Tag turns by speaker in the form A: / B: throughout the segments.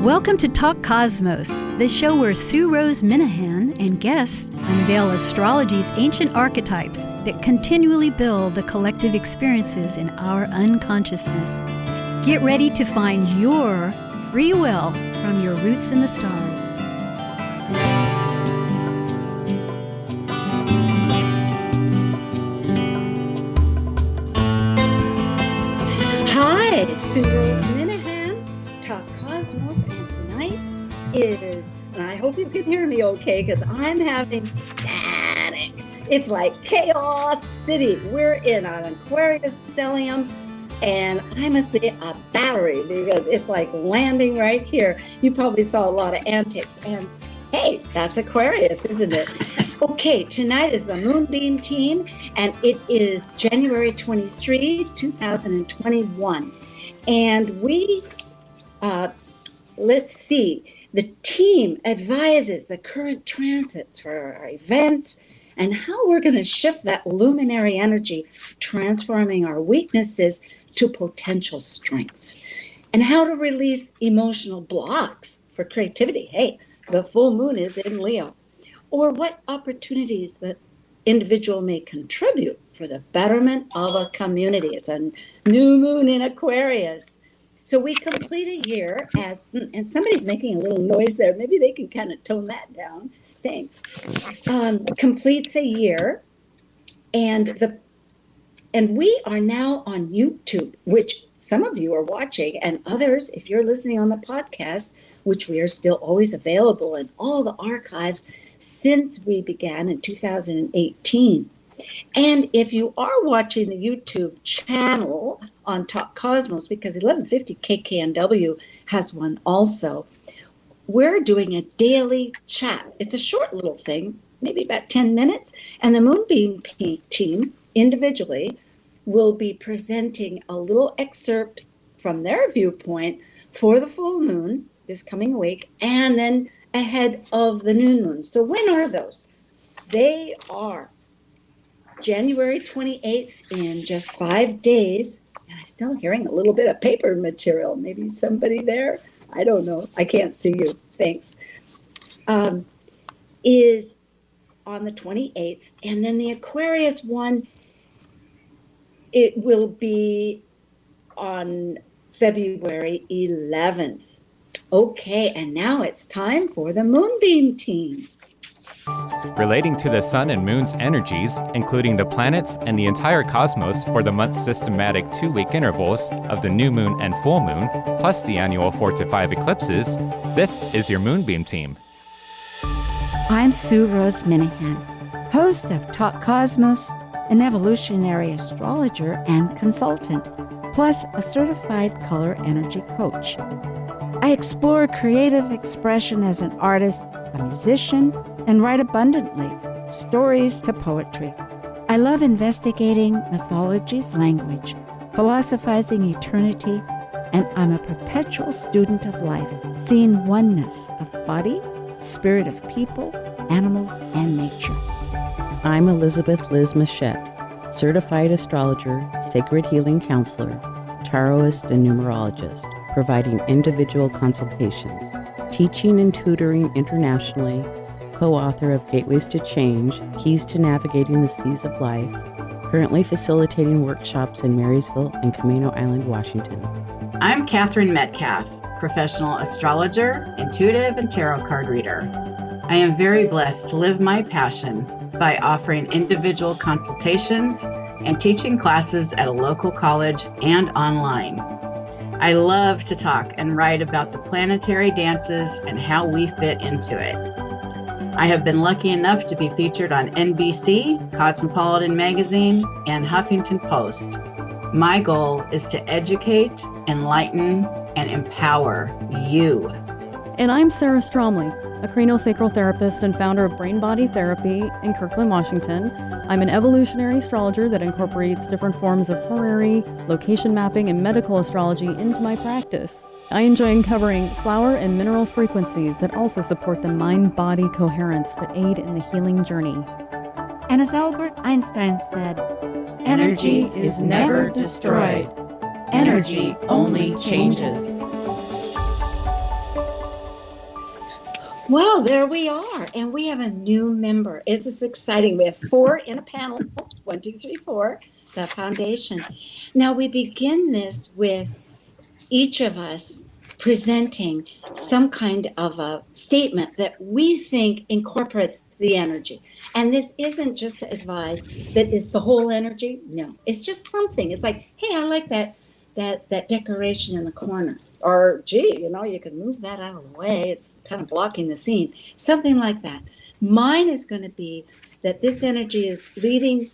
A: Welcome to Talk Cosmos, the show where Sue Rose Minahan and guests unveil astrology's ancient archetypes that continually build the collective experiences in our unconsciousness. Get ready to find your free will from your roots in the stars.
B: Hi, Sue Rose Minahan, Talk Cosmos, and tonight is, and I hope you can hear me okay, because I'm having static. It's like Chaos City. We're in an Aquarius stellium, and I must be a battery because it's like landing right here. You probably saw a lot of antics, and hey, that's Aquarius, isn't it? Okay, tonight is the Moonbeam Team, and it is January 23, 2021. And we, let's see, the team advises the current transits for our events and how we're going to shift that luminary energy, transforming our weaknesses to potential strengths, and how to release emotional blocks for creativity. Hey, the full moon is in Leo. Or what opportunities the individual may contribute for the betterment of a community. It's a new moon in Aquarius. So we complete a year as, and somebody's making a little noise there. Maybe they can kind of tone that down. Thanks. Completes a year, and we are now on YouTube, which some of you are watching, and others, if you're listening on the podcast, which we are still always available in all the archives since we began in 2018. And if you are watching the YouTube channel on Talk Cosmos, because 1150 KKNW has one also, we're doing a daily chat. It's a short little thing, maybe about 10 minutes. And the Moonbeam Team individually will be presenting a little excerpt from their viewpoint for the full moon this coming week, and then ahead of the new moon. So when are those? They are January 28th in just 5 days. And I'm still hearing a little bit of paper material. Maybe somebody there, I don't know. I can't see you. Thanks. Is on the 28th. And then the Aquarius one, it will be on February 11th. Okay, and now it's time for the Moonbeam Team.
C: Relating to the sun and moon's energies, including the planets and the entire cosmos for the month's systematic 2-week intervals of the new moon and full moon, plus the annual 4 to 5 eclipses, this is your Moonbeam Team.
D: I'm Sue Rose Minahan, host of Talk Cosmos, an evolutionary astrologer and consultant, plus a certified color energy coach. I explore creative expression as an artist, a musician, and write abundantly, stories to poetry. I love investigating mythology's language, philosophizing eternity, and I'm a perpetual student of life, seeing oneness of body, spirit of people, animals, and nature.
E: I'm Elizabeth Liz Muschett, certified astrologer, sacred healing counselor, tarotist, and numerologist, providing individual consultations, teaching and tutoring internationally, co-author of Gateways to Change, Keys to Navigating the Seas of Life, currently facilitating workshops in Marysville and Camino Island, Washington.
F: I'm Katherine Metcalf, professional astrologer, intuitive, and tarot card reader. I am very blessed to live my passion by offering individual consultations and teaching classes at a local college and online. I love to talk and write about the planetary dances and how we fit into it. I have been lucky enough to be featured on NBC, Cosmopolitan Magazine, and Huffington Post. My goal is to educate, enlighten, and empower you.
G: And I'm Sara Stromley, a craniosacral therapist and founder of Brain Body Therapy in Kirkland, Washington. I'm an evolutionary astrologer that incorporates different forms of horary, location mapping, and medical astrology into my practice. I enjoy uncovering flower and mineral frequencies that also support the mind-body coherence that aid in the healing journey.
D: And as Albert Einstein said,
H: energy is never destroyed. Energy only changes.
B: Well, there we are. And we have a new member. This is exciting. We have 4 in a panel. 1, 2, 3, 4, the foundation. Now we begin this with each of us presenting some kind of a statement that we think incorporates the energy. And this isn't just to advise that is the whole energy. No, it's just something. It's like, hey, I like that decoration in the corner. Or, gee, you could move that out of the way. It's kind of blocking the scene. Something like that. Mine is going to be that this energy is leading.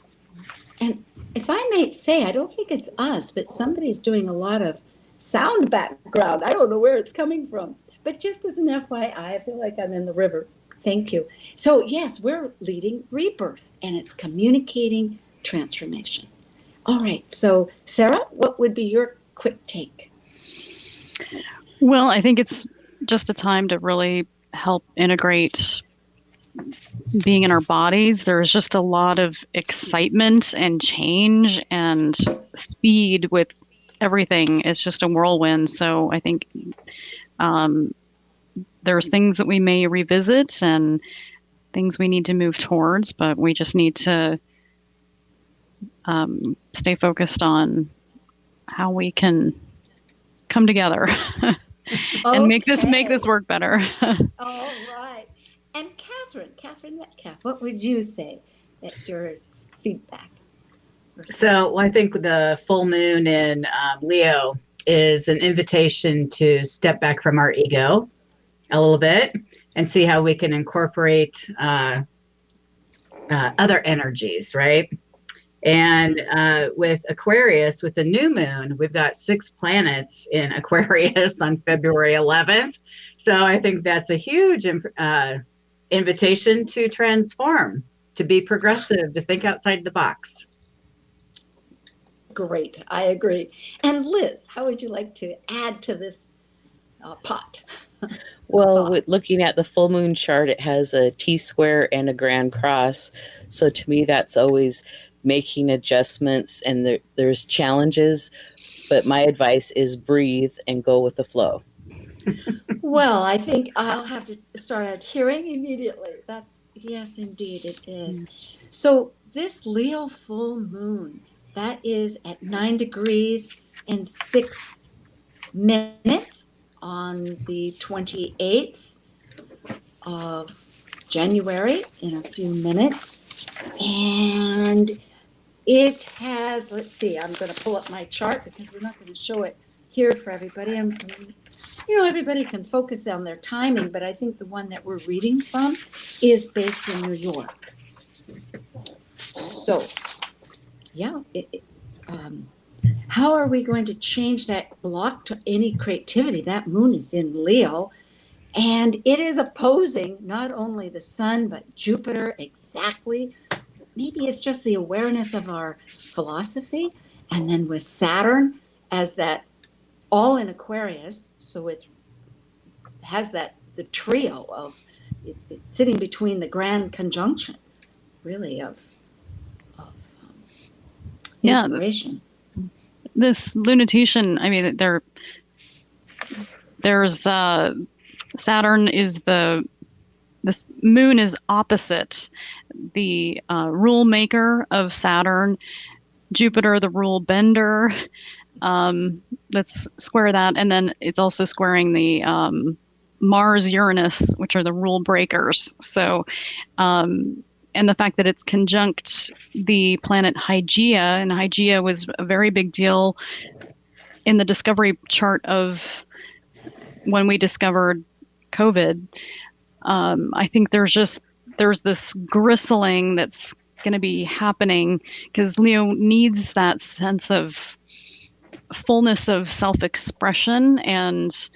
B: And if I may say, I don't think it's us, but somebody's doing a lot of sound background. I don't know where it's coming from. But just as an FYI, I feel like I'm in the river. Thank you. So, yes, we're leading rebirth, and it's communicating transformation. All right. So, Sara, what would be your quick take?
G: Well, I think it's just a time to really help integrate being in our bodies. There's just a lot of excitement and change and speed with everything. It's just a whirlwind. So I think there's things that we may revisit and things we need to move towards, but we just need to stay focused on how we can come together and make this work better.
B: All right. And Katherine Metcalf, what would you say? That's your feedback.
F: So I think the full moon in Leo is an invitation to step back from our ego a little bit and see how we can incorporate other energies, right? And with Aquarius, with the new moon, we've got 6 planets in Aquarius on February 11th. So I think that's a huge invitation to transform, to be progressive, to think outside the box.
B: Great. I agree. And Liz, how would you like to add to this pot?
E: Well, with looking at the full moon chart, it has a T-square and a grand cross. So to me, that's always making adjustments, and there's challenges. But my advice is breathe and go with the flow.
B: Well, I think I'll have to start adhering immediately. Yes, indeed, it is. So this Leo full moon, that is at 9 degrees and 6 minutes on the 28th of January, in a few minutes. And it has, let's see, I'm going to pull up my chart because we're not going to show it here for everybody. Everybody can focus on their timing, but I think the one that we're reading from is based in New York. So, yeah, how are we going to change that block to any creativity? That moon is in Leo, and it is opposing not only the sun, but Jupiter exactly. Maybe it's just the awareness of our philosophy, and then with Saturn as that all in Aquarius, so it has the trio of it's sitting between the grand conjunction, really, of inspiration.
G: This lunatation, I mean, there's Saturn is this moon is opposite the rule maker of Saturn, Jupiter, the rule bender. Let's square that. And then it's also squaring the Mars, Uranus, which are the rule breakers. So, and the fact that it's conjunct the planet Hygeia, and Hygeia was a very big deal in the discovery chart of when we discovered COVID. I think there's this gristling that's going to be happening because Leo needs that sense of fullness of self-expression and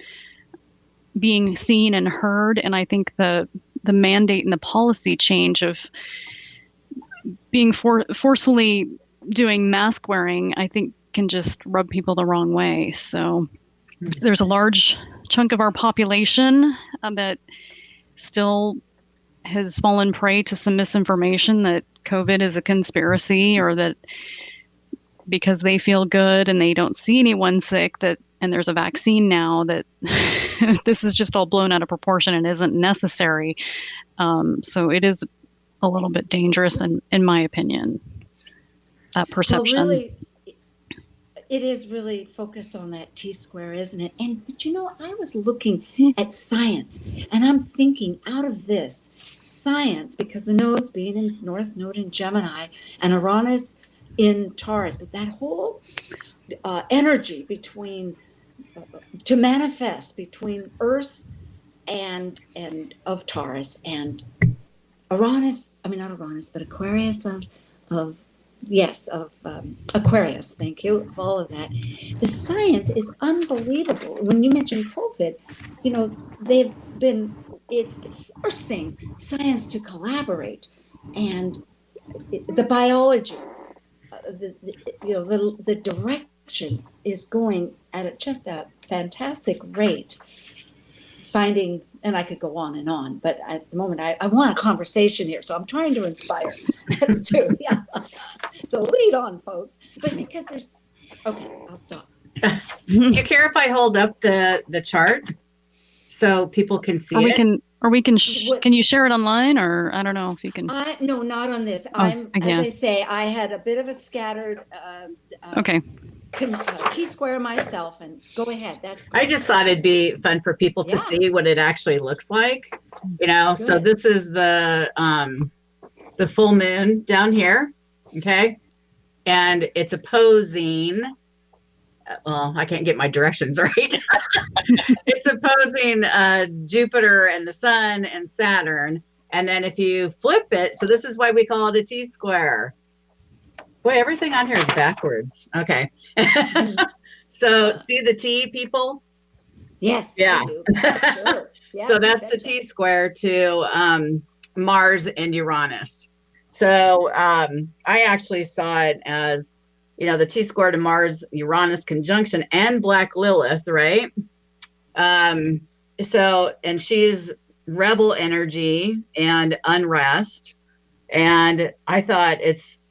G: being seen and heard. And I think the mandate and the policy change of being forcefully doing mask wearing, I think can just rub people the wrong way. So there's a large chunk of our population that still has fallen prey to some misinformation that COVID is a conspiracy, or that because they feel good and they don't see anyone sick, that and there's a vaccine now that this is just all blown out of proportion and isn't necessary. So it is a little bit dangerous, in my opinion, that perception.
B: Well, really, it is really focused on that T-square, isn't it? But I was looking at science, and I'm thinking out of this science, because the nodes being in North Node in Gemini and Uranus in Taurus, but that whole energy between to manifest between Earth and of Taurus and Uranus. I mean, not Uranus, but Aquarius of Aquarius, thank you, of all of that. The science is unbelievable. When you mentioned COVID, it's forcing science to collaborate, and the biology, the direction is going at just a fantastic rate, finding, and I could go on and on, but at the moment I want a conversation here, so I'm trying to inspire. That's true, yeah. So lead on, folks. But because okay, I'll stop.
F: Do you care if I hold up the chart so people can see it?
G: Can you share it online, or I don't know if you can?
B: No, not on this. As I say, I had a bit of a scattered
G: okay.
B: T-square myself, and go ahead. That's great.
F: I just thought it'd be fun for people to see what it actually looks like.
B: Good.
F: So this is the full moon down here, okay, and it's opposing. Well, I can't get my directions right. It's opposing Jupiter and the Sun and Saturn, and then if you flip it, so this is why we call it a T-square. Boy, everything on here is backwards. Okay. So see the T, people?
B: Yes.
F: Yeah.
B: I do. Sure. Yeah,
F: so that's the T-square to Mars and Uranus. So I actually saw it as, the T-square to Mars, Uranus conjunction and Black Lilith, right? And she's rebel energy and unrest. And I thought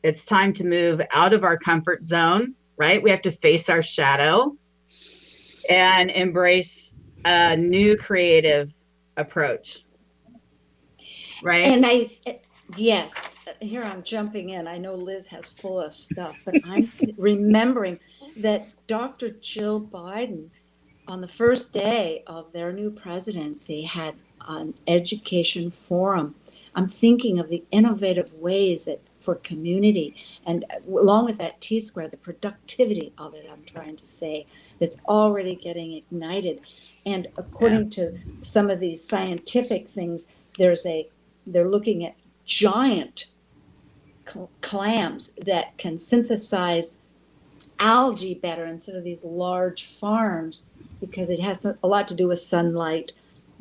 F: it's time to move out of our comfort zone, right? We have to face our shadow and embrace a new creative approach, right?
B: And yes, here I'm jumping in. I know Liz has full of stuff, but I'm remembering that Dr. Jill Biden, on the first day of their new presidency, had an education forum. I'm thinking of the innovative ways that for community, and along with that T-square, the productivity of it, I'm trying to say, that's already getting ignited. And according to some of these scientific things, they're looking at giant clams that can synthesize algae better instead of these large farms, because it has a lot to do with sunlight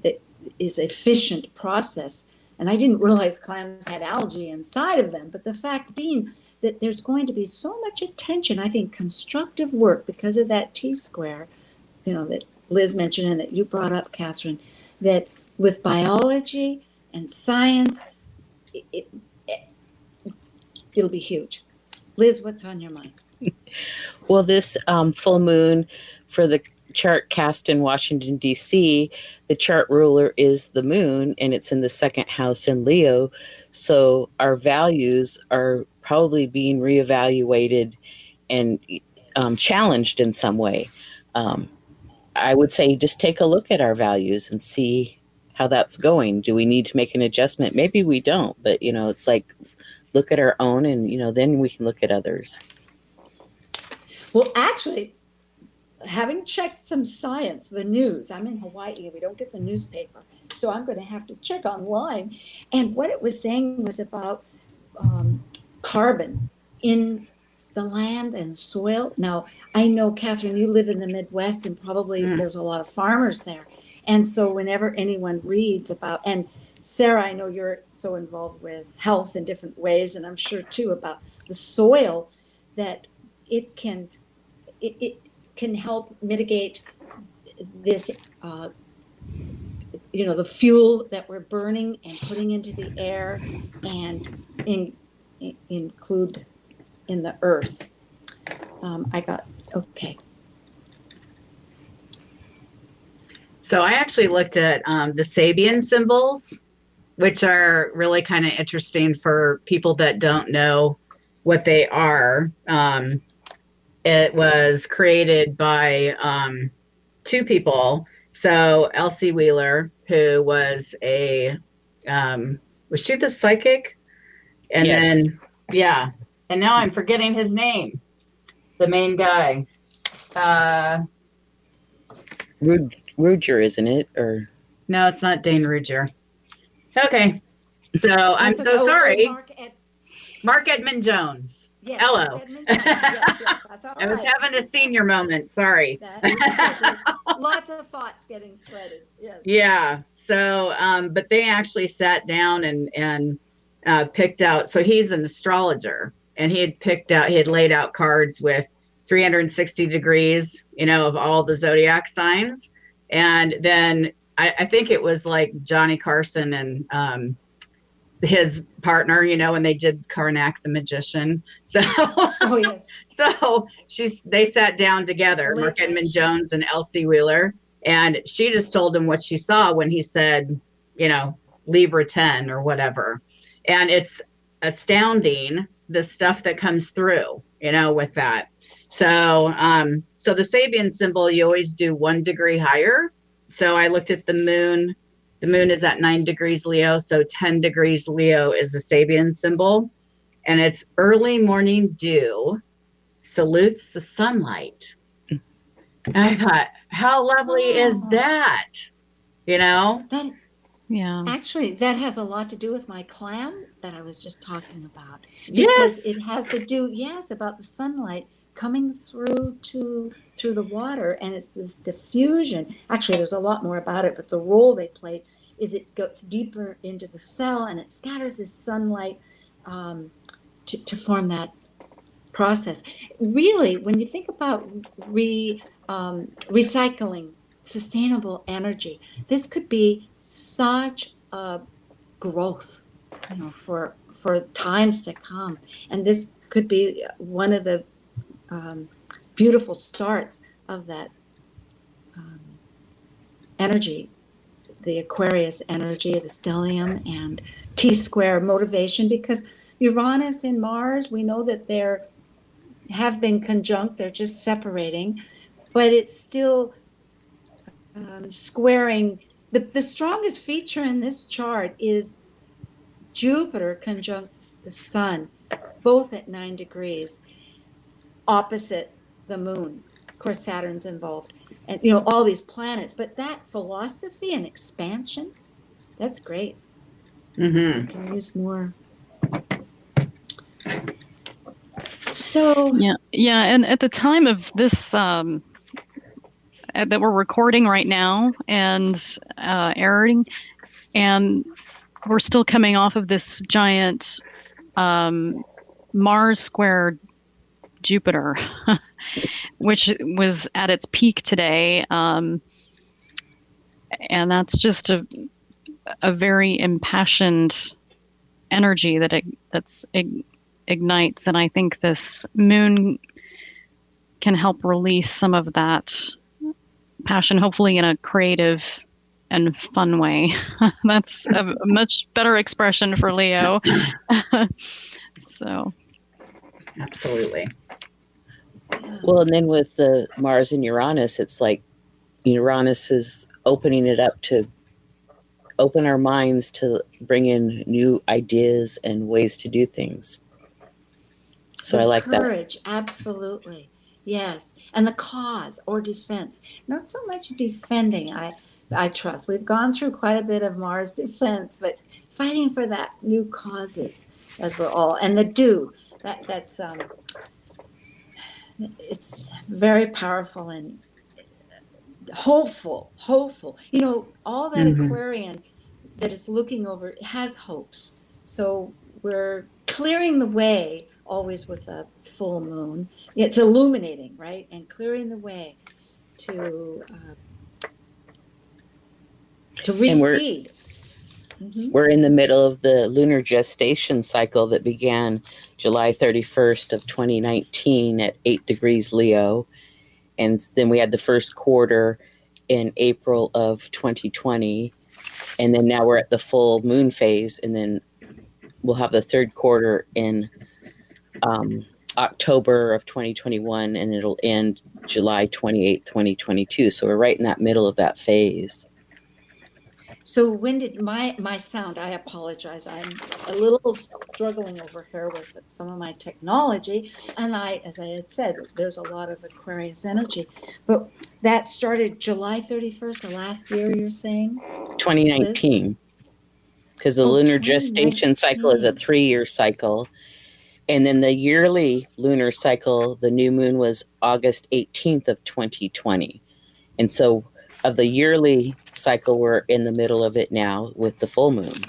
B: that is efficient process. And I didn't realize clams had algae inside of them. But the fact being that there's going to be so much attention, I think constructive work, because of that T-square, that Liz mentioned and that you brought up, Katherine, that with biology and science, it'll be huge. Liz, what's on your mind?
E: Well, this full moon for the chart cast in Washington, D.C., the chart ruler is the moon, and it's in the second house in Leo. So our values are probably being reevaluated and challenged in some way. I would say just take a look at our values and see how that's going. Do we need to make an adjustment? Maybe we don't, but, it's like look at our own and, then we can look at others.
B: Well, actually, having checked some science, the news, I'm in Hawaii, we don't get the newspaper, so I'm going to have to check online. And what it was saying was about carbon in the land and soil. Now, I know, Katherine, you live in the Midwest, and probably there's a lot of farmers there. And so whenever anyone reads about, and Sara, I know you're so involved with health in different ways, and I'm sure too about the soil, that it can help mitigate this, the fuel that we're burning and putting into the air, and include in the earth. Okay.
F: So I actually looked at the Sabian symbols, which are really kind of interesting for people that don't know what they are. It was created by two people. So Elsie Wheeler, who was was she the psychic? And
E: Yes.
F: then, yeah. And now I'm forgetting his name, the main guy.
E: Ruger, isn't it? Or
F: No, it's not Dane Ruger. Okay. So I'm so sorry. Mark Edmund Jones.
B: Yes,
F: Hello.
B: Mark Edmund Jones. Yes, that's all
F: I was
B: right.
F: having a senior moment. Sorry.
B: That is good. There's lots of thoughts getting threaded. Yes.
F: Yeah. So, but they actually sat down and picked out. So he's an astrologer, and he had laid out cards with 360 degrees, of all the zodiac signs. And then I think it was like Johnny Carson and his partner, when they did Karnak the Magician. So,
B: Oh, yes.
F: so they sat down together,
B: Late
F: Mark Edmund
B: night.
F: Jones and Elsie Wheeler, and she just told him what she saw when he said, Libra 10 or whatever. And it's astounding the stuff that comes through, with that. So, so the Sabian symbol, you always do 1 degree higher. So I looked at the moon. The moon is at 9 degrees Leo. So 10 degrees Leo is the Sabian symbol. And it's early morning dew salutes the sunlight. And I thought, how lovely is that?
B: That,
G: Yeah.
B: actually, that has a lot to do with my clam that I was just talking about. Because it has to do, about the sunlight coming through the water, and it's this diffusion. Actually, there's a lot more about it, but the role they play is it goes deeper into the cell, and it scatters this sunlight to form that process. Really, when you think about recycling sustainable energy, this could be such a growth, for times to come, and this could be one of the beautiful starts of that energy, the Aquarius energy, the stellium and T-square motivation, because Uranus and Mars, we know that they're have been conjunct, they're just separating, but it's still squaring. The strongest feature in this chart is Jupiter conjunct the Sun, both at 9 degrees, opposite the moon. Of course, Saturn's involved, and all these planets. But that philosophy and expansion, that's great.
F: Mm-hmm.
B: I can use more. So
G: yeah, and at the time of this that we're recording right now and airing, and we're still coming off of this giant Mars square Jupiter, which was at its peak today, and that's just a very impassioned energy that ignites, and I think this moon can help release some of that passion, hopefully in a creative and fun way. That's a much better expression for Leo. So
F: Absolutely.
E: well, and then with the Mars and Uranus, it's like Uranus is opening it up to open our minds to bring in new ideas and ways to do things. So I like that.
B: Courage, absolutely. Yes. And the cause or defense. Not so much defending, I trust. We've gone through quite a bit of Mars defense, but fighting for that new causes, as we're all, and the do, that's it's very powerful and hopeful. All that Aquarian that is looking over has hopes. So we're clearing the way, always with a full moon. It's illuminating, right? And clearing the way to reseed.
E: We're in the middle of the lunar gestation cycle that began July 31st of 2019 at 8 degrees Leo. And then we had the first quarter in April of 2020. And then now we're at the full moon phase. And then we'll have the third quarter in October of 2021, and it'll end July 28th, 2022. So we're right in that middle of that phase.
B: So when did my sound, I apologize, I'm a little struggling over here with some of my technology, and as I had said, there's a lot of Aquarius energy, but that started July 31st of last year, you're saying?
E: 2019, because the lunar gestation cycle is a 3-year cycle. And then the yearly lunar cycle, the new moon was August 18th of 2020. And so of the yearly cycle, we're in the middle of it now with the full moon.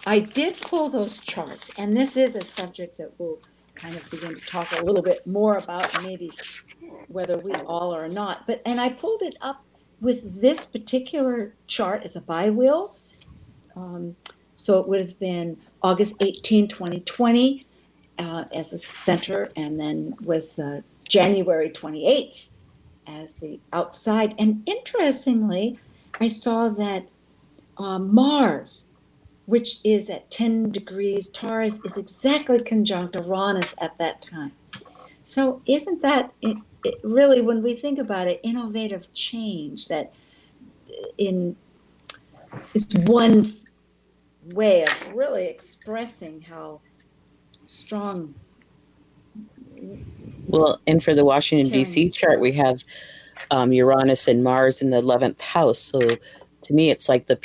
B: I did pull those charts, and this is a subject that we'll kind of begin to talk a little bit more about, maybe whether we all or not. And I pulled it up with this particular chart as a bi-wheel. So it would have been August 18, 2020 as the center, and then with January 28th as the outside. And interestingly, I saw that Mars, which is at 10 degrees Taurus, is exactly conjunct Uranus at that time. So isn't that it really, when we think about it, innovative change that is one way of really expressing how strong.
E: Well, and for the Washington, D.C. chart, we have Uranus and Mars in the 11th house. So to me, it's like the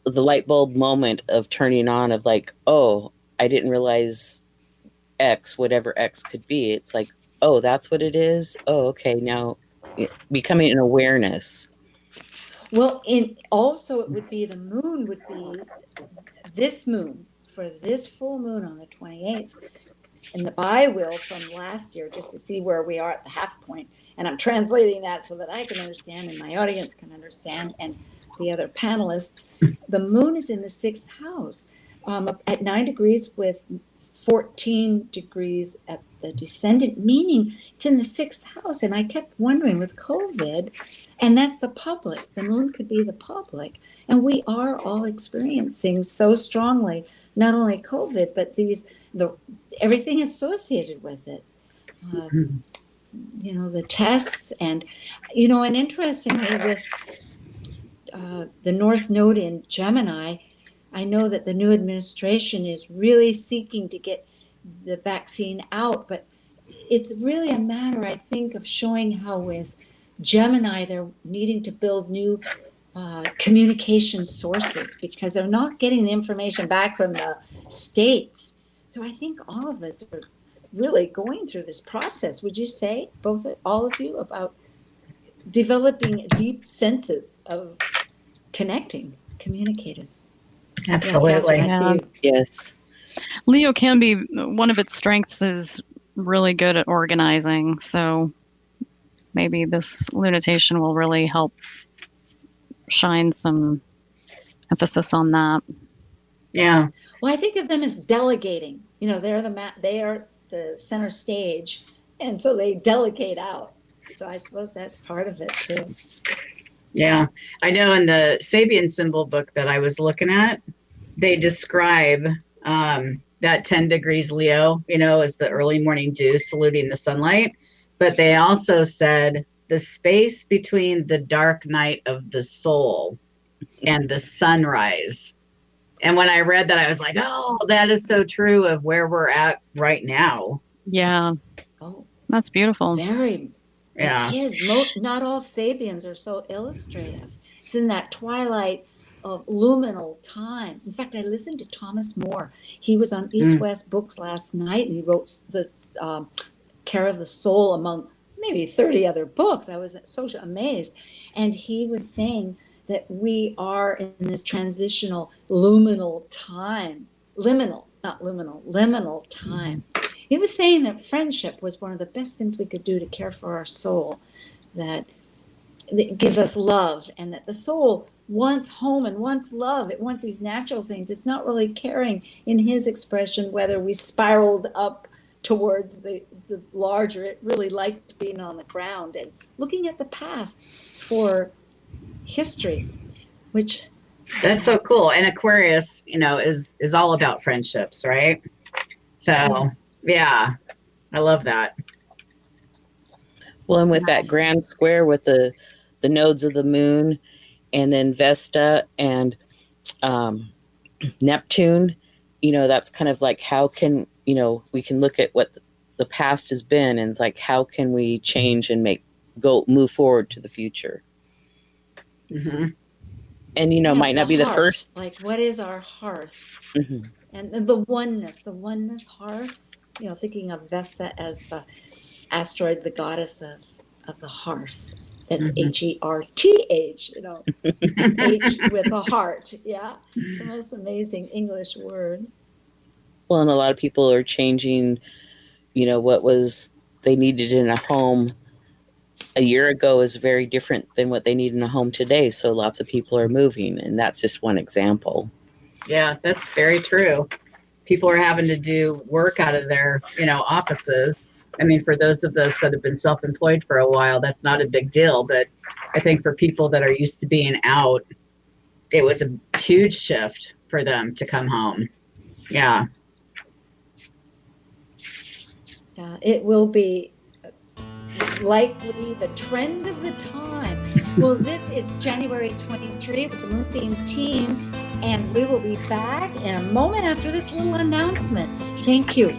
E: light bulb moment of turning on of like, oh, I didn't realize X, whatever X could be. It's like, oh, that's what it is. Oh, okay. Now becoming an awareness.
B: Well, also it would be, the moon would be this moon for this full moon on the 28th. And the bi-wheel from last year, just to see where we are at the half point. And I'm translating that so that I can understand and my audience can understand, and the other panelists. The moon is in the 6th house at 9 degrees with 14 degrees at the descendant, meaning it's in the 6th house. And I kept wondering with COVID, and that's the public. The moon could be the public. And we are all experiencing so strongly, not only COVID, but everything associated with it. The tests and interestingly with the North Node in Gemini, I know that the new administration is really seeking to get the vaccine out, but it's really a matter, I think, of showing how with Gemini they're needing to build new communication sources because they're not getting the information back from the states. So I think all of us are really going through this process, would you say, all of you, about developing deep senses of communicative.
F: Absolutely.
B: Yeah,
E: Yes.
G: Leo can be, one of its strengths is really good at organizing. So maybe this lunatation will really help shine some emphasis on that.
F: Yeah.
B: Well, I think of them as delegating. They are the center stage, and so they delegate out. So I suppose that's part of it too.
F: Yeah, I know in the Sabian symbol book that I was looking at, they describe that 10 degrees Leo, as the early morning dew saluting the sunlight. But they also said the space between the dark night of the soul and the sunrise. And when I read that, I was like, oh, that is so true of where we're at right now.
G: Yeah.
B: Oh,
G: that's beautiful.
B: Very.
F: Yeah.
B: It is. Not all Sabians are so illustrative. It's in that twilight of luminal time. In fact, I listened to Thomas More. He was on East West Books last night, and he wrote the Care of the Soul among maybe 30 other books. I was so amazed. And he was saying that we are in this transitional liminal time. Liminal time. He was saying that friendship was one of the best things we could do to care for our soul, that it gives us love, and that the soul wants home and wants love. It wants these natural things. It's not really caring, in his expression, whether we spiraled up towards the larger. It really liked being on the ground and looking at the past for history, which
F: That's so cool. And Aquarius, is all about friendships, right? So, yeah, I love that.
E: Well, and with that grand square with the nodes of the moon, and then Vesta and Neptune, that's kind of like how can, we can look at what the past has been, and it's like, how can we change and move forward to the future?
F: Mm-hmm.
E: And, might not be the first.
B: Like, what is our hearth?
E: Mm-hmm.
B: And the oneness
I: Mm-hmm.
B: hearth, thinking of Vesta as the asteroid, the goddess of the hearth. It's HERTH, H with a heart. Yeah. It's the most amazing English word.
E: Well, and a lot of people are changing, what was they needed in a home a year ago is very different than what they need in a home today. So lots of people are moving, and that's just one example.
F: Yeah, that's very true. People are having to do work out of their, offices. I mean, for those of us that have been self-employed for a while, that's not a big deal. But I think for people that are used to being out, it was a huge shift for them to come home. Yeah.
B: Yeah, it will be likely the trend of the time. Well, this is January 23 with the Moonbeam Team, and we will be back in a moment after this little announcement. Thank you.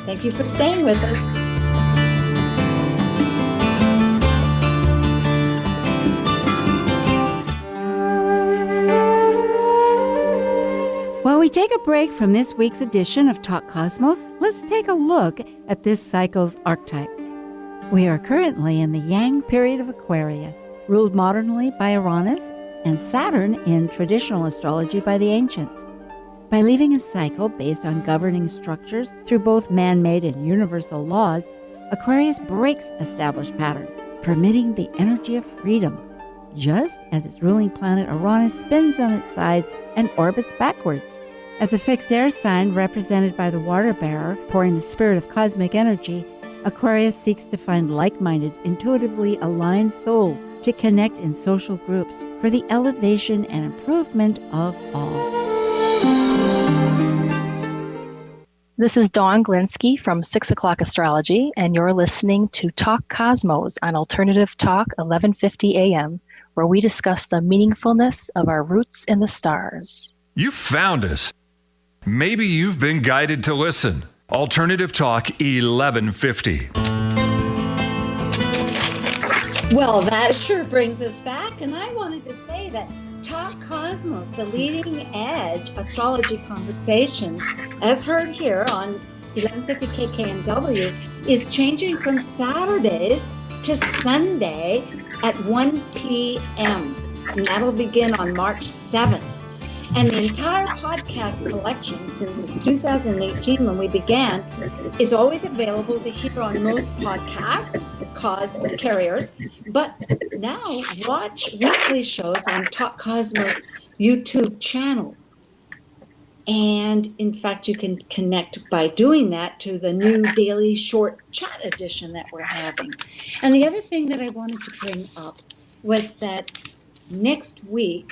B: Thank you for staying with us.
D: While we take a break from this week's edition of Talk Cosmos, let's take a look at this cycle's archetype. We are currently in the Yang period of Aquarius, ruled modernly by Uranus and Saturn in traditional astrology by the ancients. By leaving a cycle based on governing structures through both man-made and universal laws, Aquarius breaks established patterns, permitting the energy of freedom, just as its ruling planet Uranus spins on its side and orbits backwards. As a fixed air sign represented by the water bearer pouring the spirit of cosmic energy, Aquarius seeks to find like-minded, intuitively aligned souls to connect in social groups for the elevation and improvement of all.
I: This is Dawn Glinsky from 6 O'Clock Astrology, and you're listening to Talk Cosmos on Alternative Talk 1150 AM, where we discuss the meaningfulness of our roots in the stars.
J: You found us. Maybe you've been guided to listen. Alternative Talk 1150.
B: Well, that sure brings us back, and I wanted to say that Talk Cosmos, the leading edge astrology conversations, as heard here on 1150 KKNW, is changing from Saturdays to Sunday at 1 p.m. And that'll begin on March 7th. And the entire podcast collection since 2018, when we began, is always available to hear on most podcast carriers. But now watch weekly shows on Talk Cosmos YouTube channel. And in fact, you can connect by doing that to the new daily short chat edition that we're having. And the other thing that I wanted to bring up was that next week,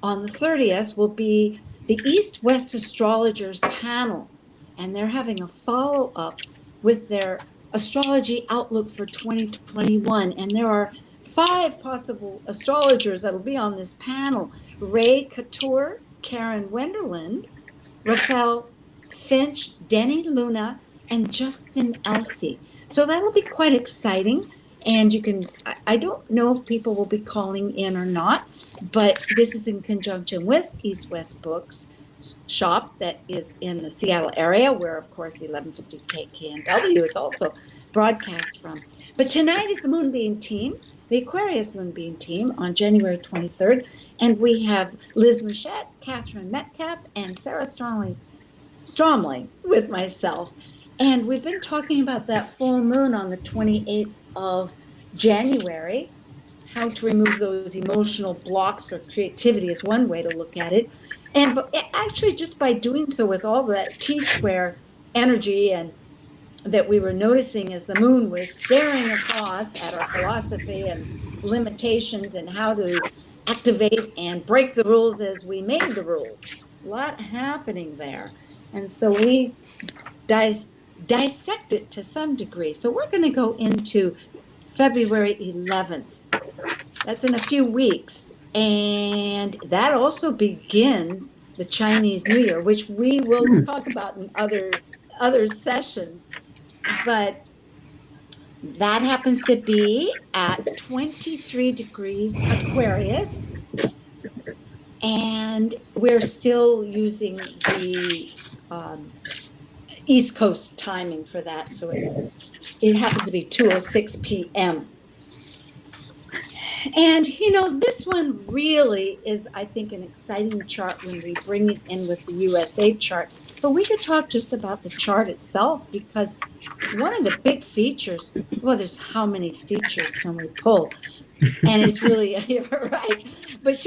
B: on the 30th, will be the East-West Astrologers panel, and they're having a follow-up with their astrology outlook for 2021. And there are 5 possible astrologers that'll be on this panel: Ray Couture, Karen Wenderland, Raphael Finch, Denny Luna, and Justin Elsey. So that'll be quite exciting. And you can, I don't know if people will be calling in or not, but this is in conjunction with East West Books Shop that is in the Seattle area, where, of course, 1150 KKNW is also broadcast from. But tonight is the Moonbeam Team, the Aquarius Moonbeam Team, on January 23rd. And we have Liz Muschett, Katherine Metcalf, and Sara Stromley with myself. And we've been talking about that full moon on the 28th of January. How to remove those emotional blocks for creativity is one way to look at it. And actually, just by doing so with all that T-square energy and that we were noticing as the moon was staring across at our philosophy and limitations and how to activate and break the rules as we made the rules. A lot happening there. And so we dissect it to some degree. So we're going to go into February 11th. That's in a few weeks. And that also begins the Chinese New Year, which we will talk about in other sessions. But that happens to be at 23 degrees Aquarius. And we're still using the East Coast timing for that. So it happens to be 2:06 p.m. And, this one really is, I think, an exciting chart when we bring it in with the USA chart. But we could talk just about the chart itself, because one of the big features, well, there's how many features can we pull? And it's really, right. But,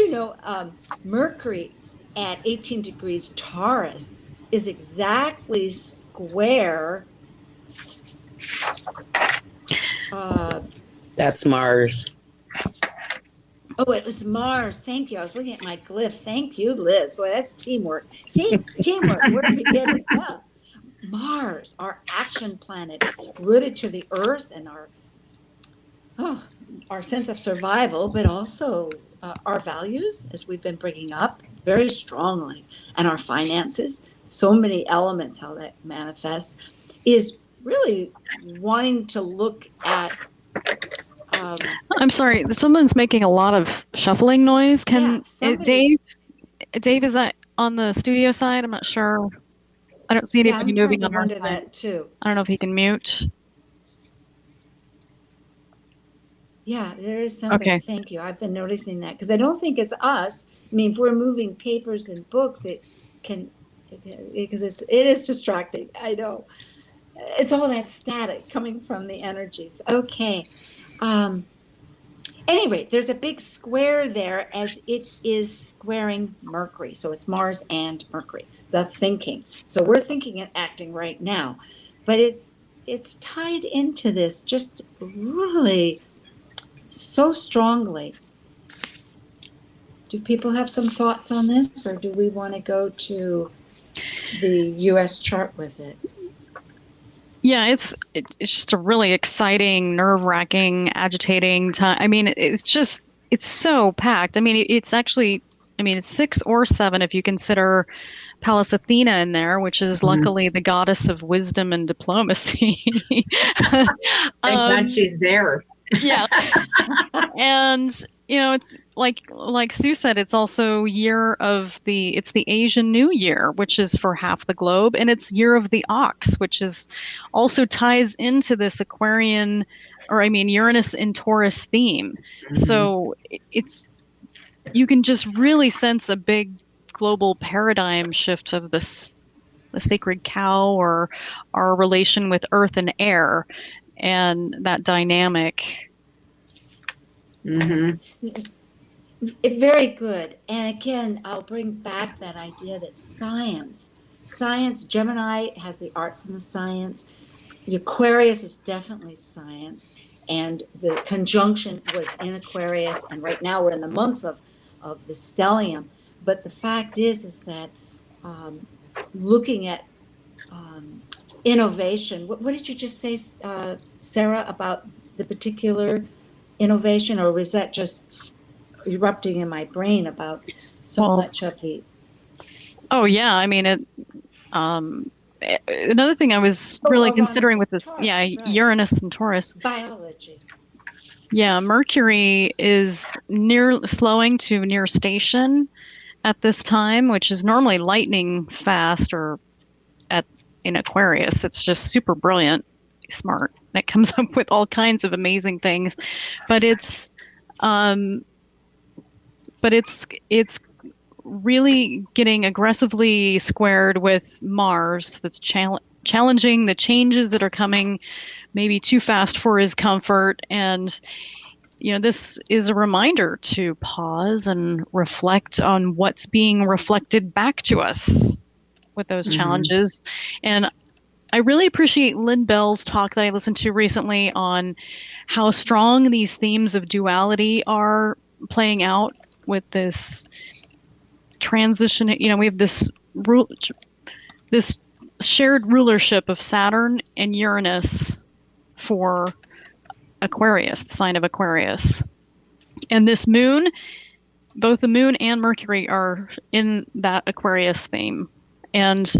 B: Mercury at 18 degrees Taurus is exactly square.
E: That's Mars.
B: Oh, it was Mars. Thank you. I was looking at my glyph. Thank you, Liz. Boy, that's teamwork. See, teamwork. Where did we get it up? Mars, our action planet, rooted to the earth and our sense of survival, but also our values, as we've been bringing up very strongly, and our finances. So many elements, how that manifests, is really wanting to look at.
G: I'm sorry, someone's making a lot of shuffling noise. Dave, is that on the studio side? I'm not sure. I don't see anybody moving on our side.
B: That too.
G: I don't know if he can mute.
B: Yeah, there is somebody. Okay. Thank you. I've been noticing that because I don't think it's us. I mean, if we're moving papers and books, because it is distracting. I know. It's all that static coming from the energies. Okay. Anyway, there's a big square there as it is squaring Mercury. So it's Mars and Mercury, the thinking. So we're thinking and acting right now, but it's tied into this just really so strongly. Do people have some thoughts on this, or do we want to go to the U.S. chart with it?
G: Yeah, it's just a really exciting, nerve-wracking, agitating time. I mean, it's so packed. I mean, it's 6 or 7 if you consider Pallas Athena in there, which is luckily the goddess of wisdom and diplomacy.
F: Thank God she's there.
G: Yeah. And, it's like Sue said, it's also it's the Asian New Year, which is for half the globe, and it's year of the ox, which is also ties into this Aquarian, Uranus in Taurus theme. Mm-hmm. So you can just really sense a big global paradigm shift of the sacred cow, or our relation with earth and air, and that dynamic.
B: Mm-hmm. Very good. And again, I'll bring back that idea that science, Gemini has the arts and the science. Aquarius is definitely science. And the conjunction was in Aquarius. And right now we're in the month of the stellium. But the fact is that looking at innovation, what did you just say, Sarah, about the particular innovation? Or was that just erupting in my brain about much of the...
G: Oh, yeah. I mean, another thing I was really considering with this, Taurus, right. Uranus and Taurus.
B: Biology.
G: Yeah, Mercury is slowing to near station at this time, which is normally lightning fast, or in Aquarius. It's just super brilliant, smart. It comes up with all kinds of amazing things, but it's really getting aggressively squared with Mars. That's challenging the changes that are coming maybe too fast for his comfort. And, this is a reminder to pause and reflect on what's being reflected back to us with those challenges. And I really appreciate Lynn Bell's talk that I listened to recently on how strong these themes of duality are playing out with this transition. We have this shared rulership of Saturn and Uranus for Aquarius, the sign of Aquarius. And this moon, both the moon and Mercury are in that Aquarius theme. And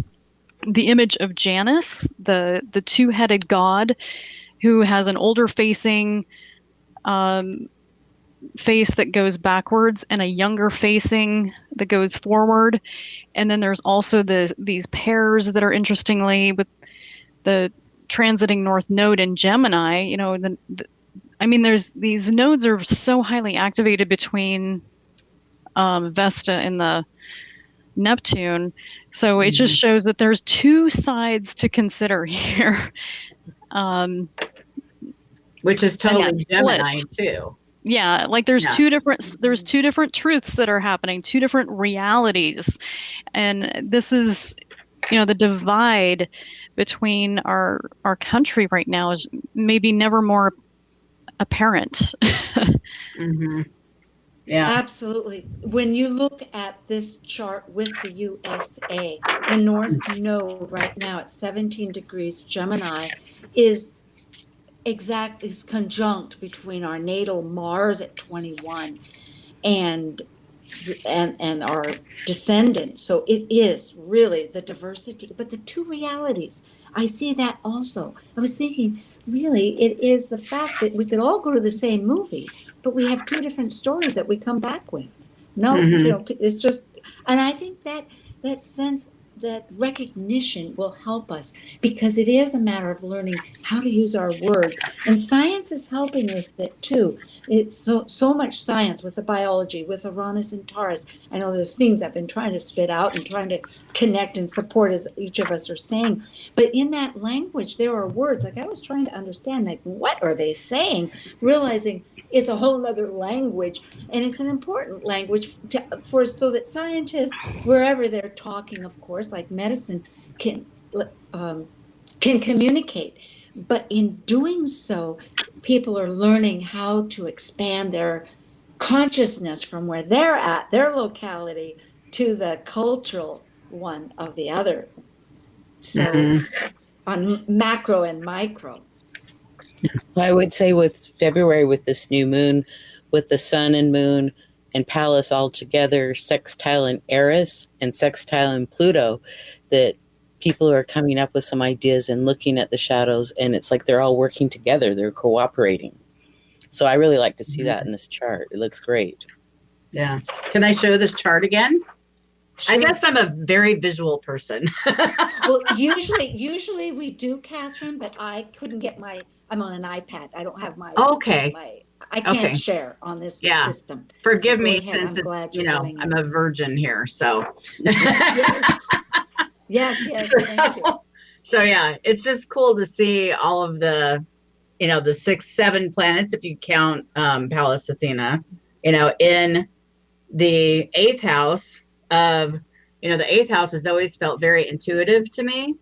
G: the image of Janus, the two-headed god who has an older facing face that goes backwards and a younger facing that goes forward. And then there's also these pairs that are interestingly with the transiting North Node in Gemini. There's these nodes are so highly activated between Vesta and the Neptune. So it just shows that there's two sides to consider here.
F: Which is totally Gemini too.
G: Yeah, like there's two different truths that are happening, two different realities. And this is, the divide between our country right now is maybe never more apparent.
F: Mm-hmm. Yeah,
B: absolutely. When you look at this chart with the USA, the North Node right now at 17 degrees Gemini is conjunct between our natal Mars at 21 and our descendant. So it is really the diversity, but the two realities. I see that also. I was thinking, really, it is the fact that we could all go to the same movie, but we have two different stories that we come back with. No, it's just, and I think that sense, that recognition will help us, because it is a matter of learning how to use our words, and science is helping with it too. It's so much science with the biology, with Uranus and Taurus. I know there's things I've been trying to spit out and trying to connect and support as each of us are saying, but in that language there are words like I was trying to understand, like what are they saying, realizing it's a whole other language, and it's an important language so that scientists, wherever they're talking, of course, like medicine, can communicate. But in doing so, people are learning how to expand their consciousness from where they're at, their locality, to the cultural one of the other. So on macro and micro.
E: I would say with February, with this new moon, with the sun and moon and Pallas all together, sextile in Eris and sextile in Pluto, that people are coming up with some ideas and looking at the shadows, and it's like they're all working together. They're cooperating. So I really like to see that in this chart. It looks great.
F: Yeah. Can I show this chart again?
B: Sure.
F: I guess I'm a very visual person.
B: Well, usually we do, Catherine, but I couldn't get I'm on an iPad. I don't have my.
F: Okay.
B: I can't share on this system.
F: Forgive me,
B: since
F: it's, I'm a virgin here, so.
B: Yes, thank you.
F: So yeah, it's just cool to see all of the, the 6-7 planets, if you count Pallas Athena, in the 8th house of, the 8th house has always felt very intuitive to me.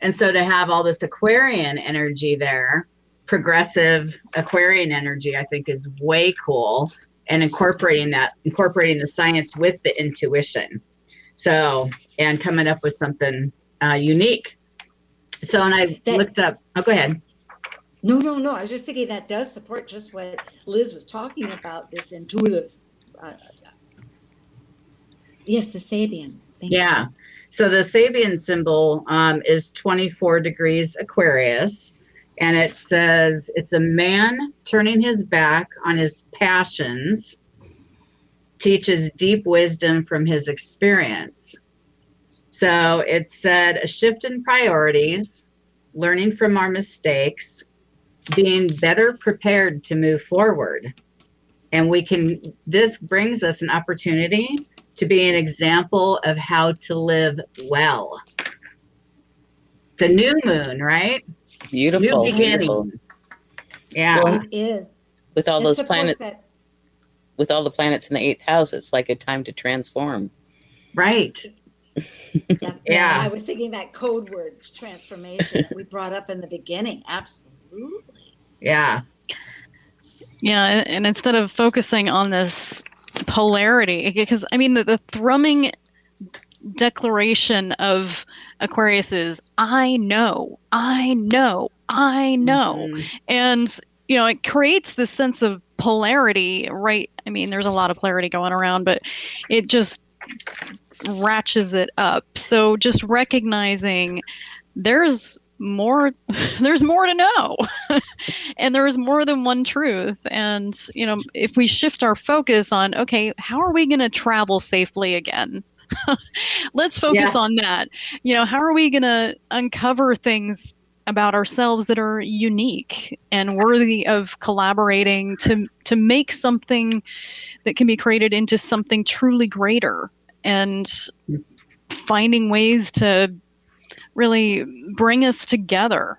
F: And so to have all this Aquarian energy there, progressive Aquarian energy, I think is way cool. And incorporating the science with the intuition. So, and coming up with something unique. So, and I looked up, go ahead.
B: No. I was just thinking that does support just what Liz was talking about, this intuitive. Yes, the Sabian. Thank you.
F: So the Sabian symbol is 24 degrees Aquarius. And it says, it's a man turning his back on his passions, teaches deep wisdom from his experience. So it said a shift in priorities, learning from our mistakes, being better prepared to move forward. And this brings us an opportunity to be an example of how to live well. It's a new moon, right?
E: Beautiful.
F: New beginning. Yeah.
B: Well, it is.
E: With all those planets, with all the planets in the 8th house, it's like a time to transform.
F: Right.
B: Yeah, I was thinking that code word transformation that we brought up in the beginning. Absolutely.
F: Yeah.
G: Yeah, and instead of focusing on this polarity, because I mean the thrumming declaration of Aquarius is I know, I know, I know. And it creates this sense of polarity, right? I mean, there's a lot of polarity going around, but it just ratchets it up. So just recognizing there's more to know. And there is more than one truth. And if we shift our focus on, okay, how are we going to travel safely again? Let's focus on that. How are we going to uncover things about ourselves that are unique and worthy of collaborating to make something that can be created into something truly greater, and finding ways to really bring us together.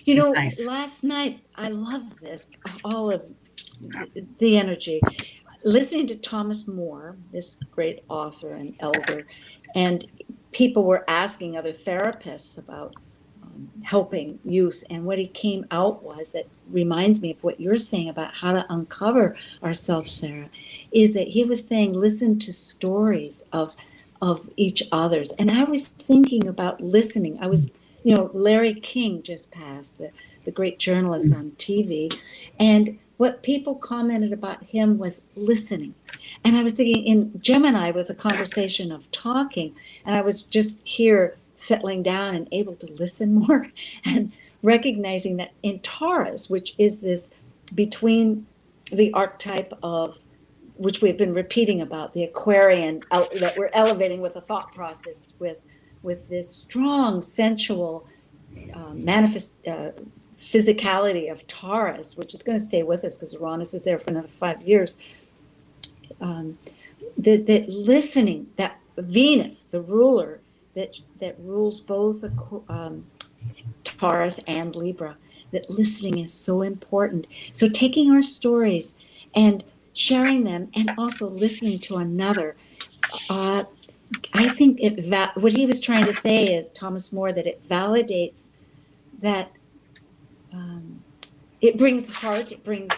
B: Nice. Last night, I love this, all of the energy. Listening to Thomas More, this great author and elder, and people were asking other therapists about helping youth. And what he came out was, that reminds me of what you're saying about how to uncover ourselves, Sarah, is that he was saying, listen to stories of each other's. And I was thinking about listening. I was, Larry King just passed, the great journalist on TV. And what people commented about him was listening. And I was thinking in Gemini, with a conversation of talking, and I was just here settling down and able to listen more, and recognizing that in Taurus, which is this between the archetype of, which we've been repeating about, the Aquarian, that we're elevating with a thought process, with this strong sensual physicality of Taurus, which is going to stay with us because Uranus is there for another 5 years. That listening, that Venus, the ruler that rules both Taurus and Libra, that listening is so important. So taking our stories and sharing them, and also listening to another. I think what he was trying to say is, Thomas More, that it validates that it brings heart, it brings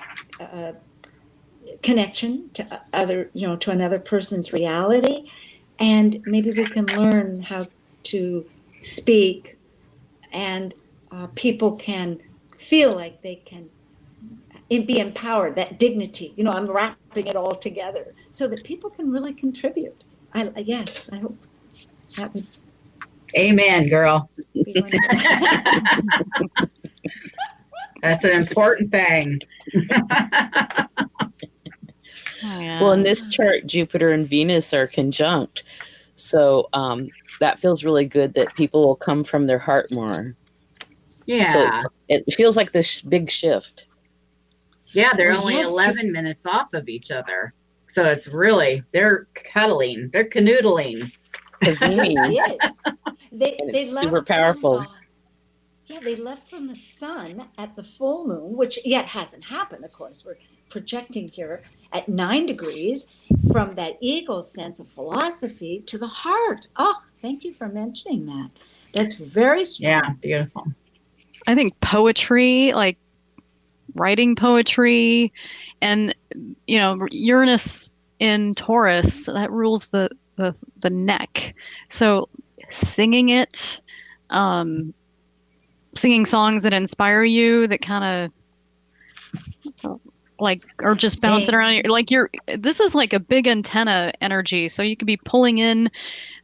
B: connection to to another person's reality, and maybe we can learn how to speak, and people can feel like they can be empowered, that dignity. I'm wrapping it all together so that people can really contribute. I hope that would.
F: Amen, girl. That's an important thing.
E: Well, in this chart, Jupiter and Venus are conjunct. So that feels really good, that people will come from their heart more.
F: Yeah.
E: So it feels like this big shift.
F: Yeah, they're only 11 minutes off of each other. So it's really, they're cuddling, they're canoodling.
B: They
E: super powerful.
B: They left from the sun at the full moon, which yet hasn't happened, of course. We're projecting here at 9 degrees, from that eagle sense of philosophy to the heart. Oh, thank you for mentioning that. That's very strong.
F: Yeah, beautiful.
G: I think poetry, like writing poetry, and Uranus in Taurus, that rules the neck. So singing it, singing songs that inspire you, that kind of like are just bouncing around. This is like a big antenna energy, so you could be pulling in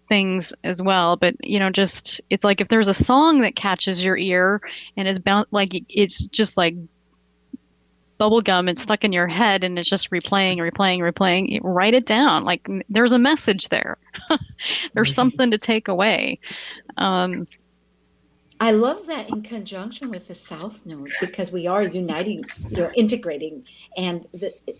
G: things as well. But it's like if there's a song that catches your ear and is it's just like bubblegum, it's stuck in your head and it's just replaying, write it down. Like there's a message there. There's something to take away.
B: I love that in conjunction with the South Node, because we are uniting, integrating, and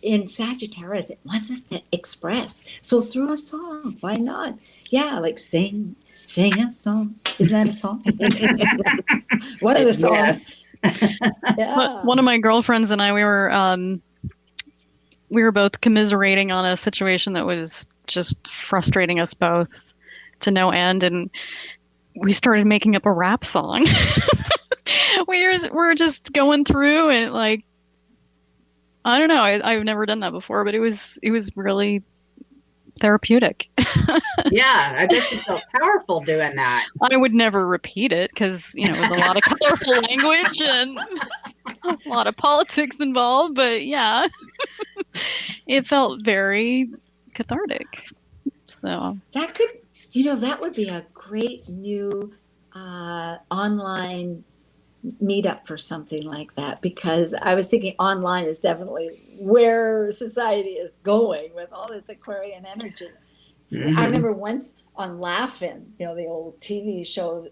B: in Sagittarius, it wants us to express. So through a song, why not? Yeah, like sing a song. Isn't that a song? One of the songs.
G: Yeah. One of my girlfriends and I, we were both commiserating on a situation that was just frustrating us both to no end. And we started making up a rap song. We're just going through and like, I don't know. I've never done that before, but it was really therapeutic.
F: Yeah, I bet you felt powerful doing that.
G: I would never repeat it because, it was a lot of colorful language and a lot of politics involved. But yeah, it felt very cathartic. So
B: that could, that would be a great new online meetup for something like that, because I was thinking online is definitely where society is going with all this Aquarian energy. Mm-hmm. I remember once on Laugh-In, the old TV show,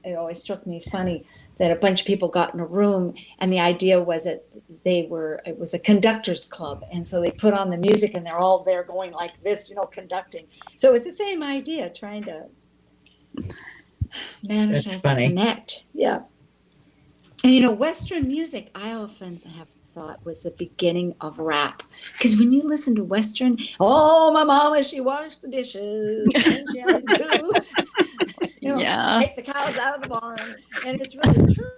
B: it always struck me funny that a bunch of people got in a room, and the idea was that it was a conductors club, and so they put on the music and they're all there going like this, conducting. So it was the same idea, trying to manifest, connect. Yeah. And Western music, I often have thought was the beginning of rap, because when you listen to Western, oh, my mama, she washed the dishes, and she had to take the cows out of the barn, and it's really true.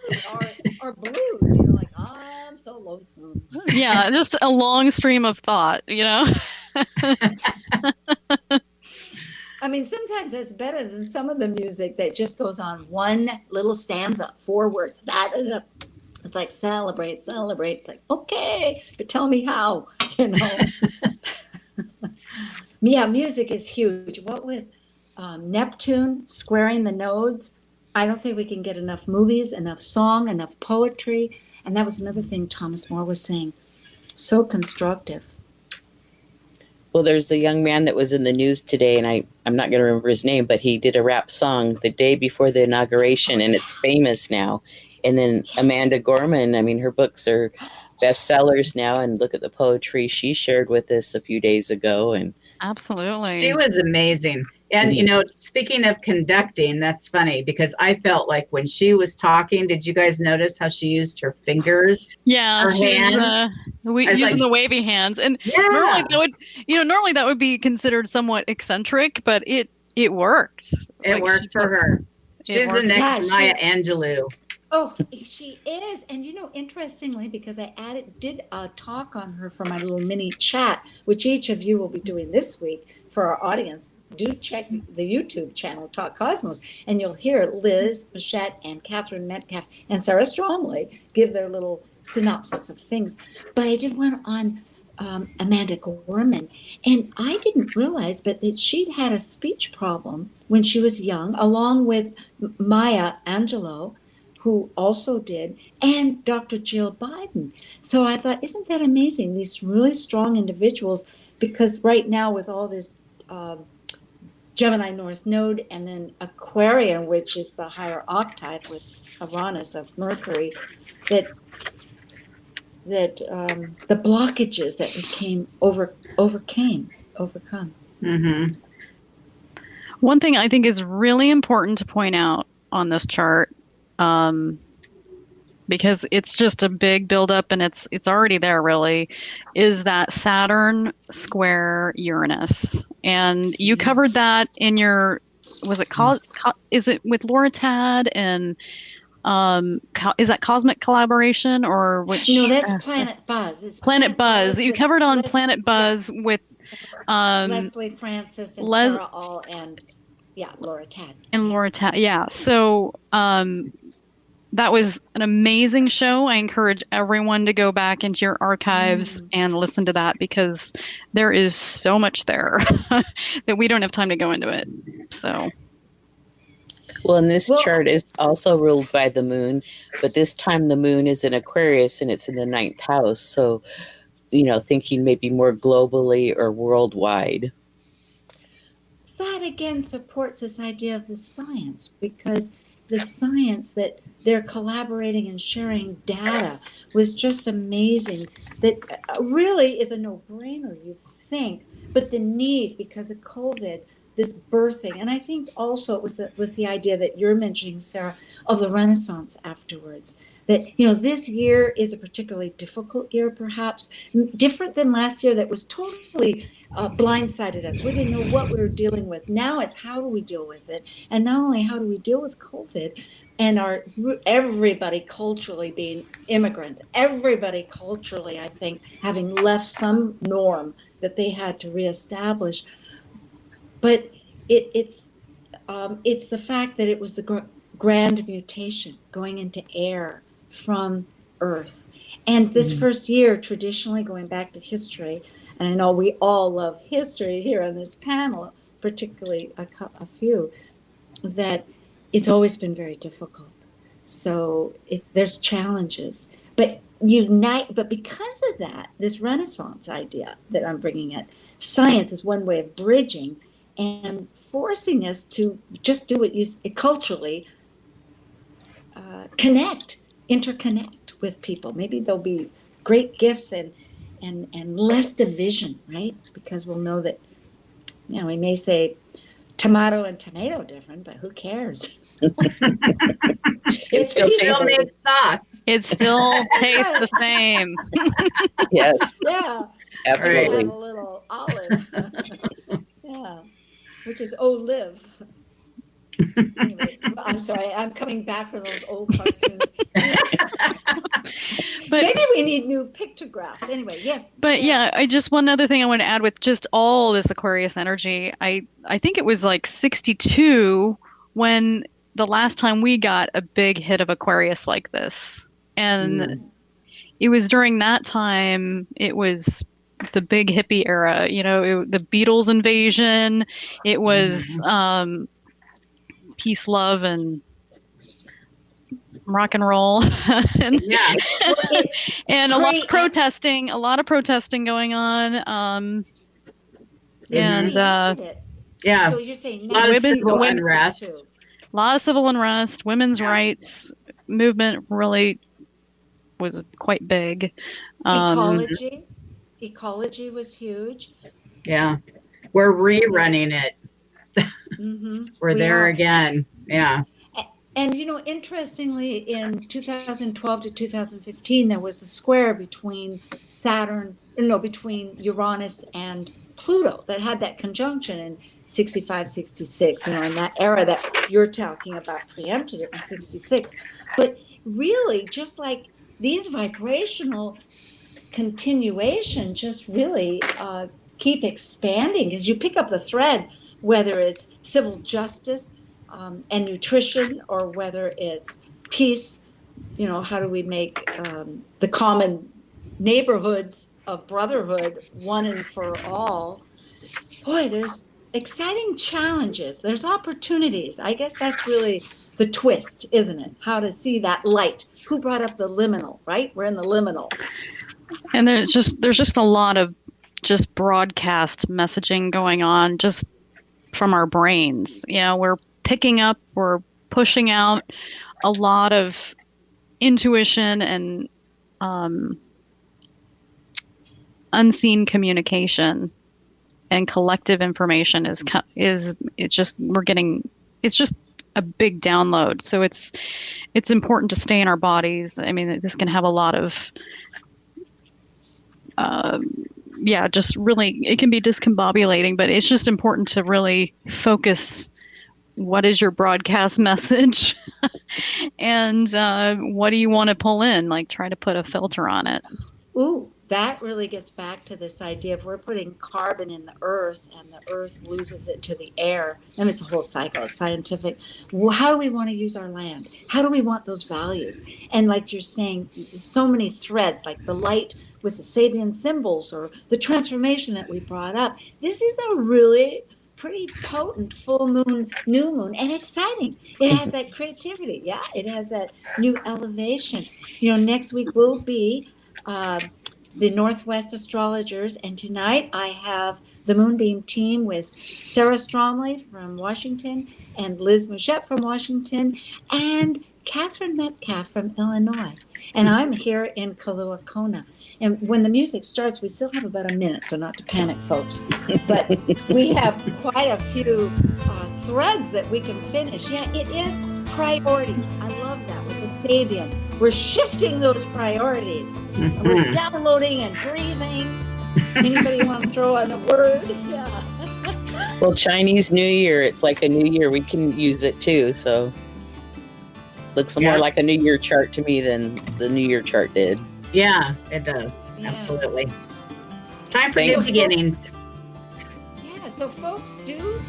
B: Our blues, like, I'm so lonesome.
G: Yeah, just a long stream of thought,
B: I mean, sometimes that's better than some of the music that just goes on one little stanza, 4 words. It's like celebrate. It's like, okay, but tell me how, Yeah, music is huge. What with Neptune squaring the nodes, I don't think we can get enough movies, enough song, enough poetry. And that was another thing Thomas More was saying. So constructive.
E: Well, there's a young man that was in the news today, and I'm not going to remember his name, but he did a rap song the day before the inauguration, and it's famous now. And then yes. Amanda Gorman, her books are bestsellers now, and look at the poetry she shared with us a few days ago. And
G: absolutely.
F: She was amazing. And, speaking of conducting, that's funny because I felt like when she was talking, did you guys notice how she used her fingers?
G: Yeah,
F: her hands?
G: Using the wavy hands. And normally that would be considered somewhat eccentric, but it worked.
F: It worked for her. She's the next Maya Angelou.
B: Oh, she is. And, interestingly, because I did a talk on her for my little mini chat, which each of you will be doing this week for our audience. Do check the YouTube channel, Talk Cosmos, and you'll hear Liz, Muschett, and Katherine Metcalf, and Sara Stromley give their little synopsis of things. But I did one on Amanda Gorman, and I didn't realize, but that she'd had a speech problem when she was young, along with Maya Angelou, who also did, and Dr. Jill Biden. So I thought, isn't that amazing? These really strong individuals, because right now with all this Gemini North Node and then Aquarian, which is the higher octave with Uranus of Mercury, that the blockages that became overcome.
F: Mm-hmm.
G: One thing I think is really important to point out on this chart, because it's just a big buildup and it's already there really, is that Saturn square Uranus. And you covered that in your, is it with Now.Chat and is that Cosmic Collaboration or which?
B: No, that's Planet Buzz. It's
G: Planet Buzz. You covered on Planet Buzz with
B: Leslie Francis and Tara All and Now.Chat.
G: And Now.Chat, yeah. So that was an amazing show. I encourage everyone to go back into your archives and listen to that because there is so much there that we don't have time to go into it. So.
E: Well, and this chart is also ruled by the moon, but this time the moon is in Aquarius and it's in the 9th house. So, thinking maybe more globally or worldwide.
B: That again supports this idea of the science, because the science that they're collaborating and sharing data was just amazing. That really is a no-brainer, you think, but the need because of COVID, this birthing, and I think also it was the idea that you're mentioning, Sarah, of the Renaissance afterwards. That this year is a particularly difficult year, perhaps different than last year. That was totally blindsided us. We didn't know what we were dealing with. Now it's how do we deal with it? And not only how do we deal with COVID, and everybody culturally being immigrants, everybody culturally, I think, having left some norm that they had to reestablish. But it's the fact that it was the grand mutation going into air from Earth. And this first year, traditionally going back to history, and I know we all love history here on this panel, particularly a few, that it's always been very difficult. So there's challenges, but because of that, this Renaissance idea that I'm bringing in, science is one way of bridging and forcing us to just do it culturally, interconnect with people. Maybe there'll be great gifts and less division, right? Because we'll know that, we may say tomato and tomato different, but who cares?
F: It still makes sauce.
G: It still tastes the same.
K: Yes.
B: Yeah.
K: Absolutely.
B: Add a little olive. Yeah. Which is olive. Anyway, I'm sorry. I'm coming back from those old cartoons.
G: But
B: maybe we need new pictographs. Anyway, yes.
G: But yeah, one other thing I want to add with just all this Aquarius energy. I think it was like 62 when the last time we got a big hit of Aquarius like this. And it was during that time, it was the big hippie era, the Beatles invasion. It was peace, love, and rock and roll. and a lot of protesting going on.
B: Yeah. So you're saying
F: a lot of civil unrest.
G: A lot of civil unrest, women's rights movement really was quite big.
B: Ecology was huge.
F: Yeah. We're rerunning it. We're there again. Yeah.
B: And, interestingly, in 2012 to 2015, there was a square between between Uranus and Pluto that had that conjunction in 65, 66, in that era that you're talking about preempted it in 66. But really, just like these vibrational continuation just really keep expanding as you pick up the thread, whether it's civil justice and nutrition, or whether it's peace, how do we make the common neighborhoods of brotherhood one and for all. Boy, there's exciting challenges. There's opportunities. I guess that's really the twist, isn't it? How to see that light. Who brought up the liminal, right? We're in the liminal.
G: And there's just a lot of just broadcast messaging going on just from our brains. We're picking up, we're pushing out a lot of intuition and unseen communication and collective information it's just a big download. So it's important to stay in our bodies. I mean, this can have a lot of just really, it can be discombobulating, but it's just important to really focus. What is your broadcast message? And what do you want to pull in? Like, try to put a filter on it.
B: Ooh, that really gets back to this idea of we're putting carbon in the earth and the earth loses it to the air. And it's a whole cycle. It's scientific. How do we want to use our land? How do we want those values? And like you're saying, so many threads, like the light with the Sabian symbols or the transformation that we brought up. This is a really pretty potent full moon, new moon, and exciting. It has that creativity. Yeah, it has that new elevation. Next week will be the Northwest Astrologers, and tonight I have the Moonbeam Team with Sara Stromley from Washington and Liz Muschett from Washington and Katherine Metcalf from Illinois. And I'm here in Kailua Kona. And when the music starts, we still have about a minute, so not to panic, folks. But we have quite a few threads that we can finish. Yeah, it is priorities. I love that with the Sabian. We're shifting those priorities. And we're downloading and breathing. Anybody want to throw in a word? Yeah.
K: Well, Chinese New Year, it's like a new year. We can use it too. So looks more like a New Year chart to me than the New Year chart did.
F: Yeah, it does.
B: Yeah.
F: Absolutely. Time for new beginnings.
B: Yeah, so folks, do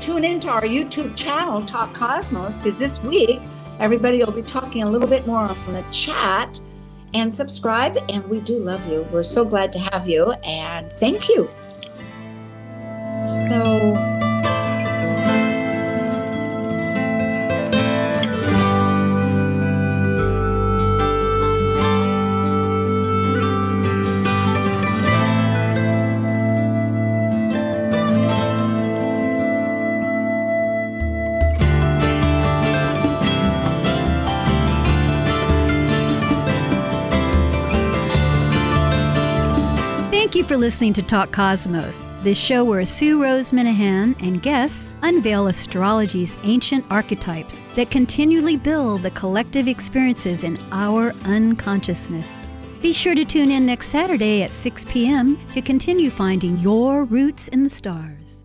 B: tune into our YouTube channel, Talk Cosmos, because this week everybody will be talking a little bit more on the chat. And subscribe, and we do love you. We're so glad to have you, and thank you. So
A: thank you for listening to Talk Cosmos, the show where Sue Rose Minahan and guests unveil astrology's ancient archetypes that continually build the collective experiences in our unconsciousness. Be sure to tune in next Saturday at 6 p.m. to continue finding your roots in the stars.